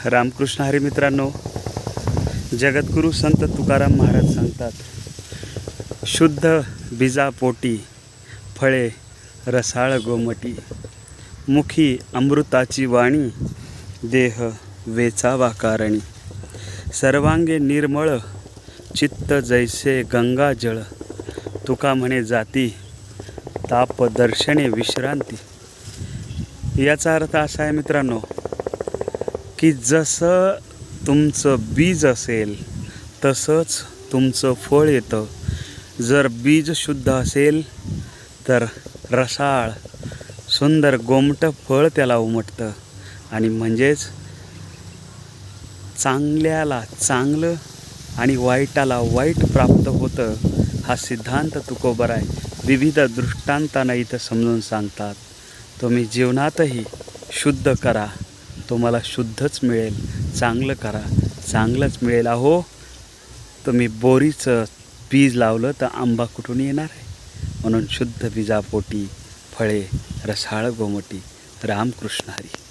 रामकृष्ण हरी मित्रांनो, जगद्गुरू संत तुकाराम महाराज सांगतात, शुद्ध बीजापोटी फळे रसाळ गोमटी, मुखी अमृताची वाणी देह वेचावा कारणी, सर्वांगे निर्मळ चित्त जैसे गंगा जळ, तुका म्हणे जाती ताप दर्शने विश्रांती. याचा अर्थ असा आहे मित्रांनो की जसं तुमचं बीज असेल तसंच तुमचं फळ येतं. जर बीज शुद्ध असेल तर रसाळ सुंदर गोमटं फळ त्याला उमटतं आणि म्हणजेच चांगल्याला चांगलं आणि वाईटाला वाईट प्राप्त होतं. हा सिद्धांत तुकोबर आहे. विविध दृष्टांतांना इथं समजून सांगतात. तुम्ही जीवनातही शुद्ध करा, तुम्हाला शुद्धच मिळेल. चांगलं करा, चांगलंच मिळेल. अहो, तुम्ही बोरीचं बीज लावलं तर आंबा कुठून येणार आहे? म्हणून शुद्ध बीजापोटी फळे रसाळ गोमटी. रामकृष्ण हरी.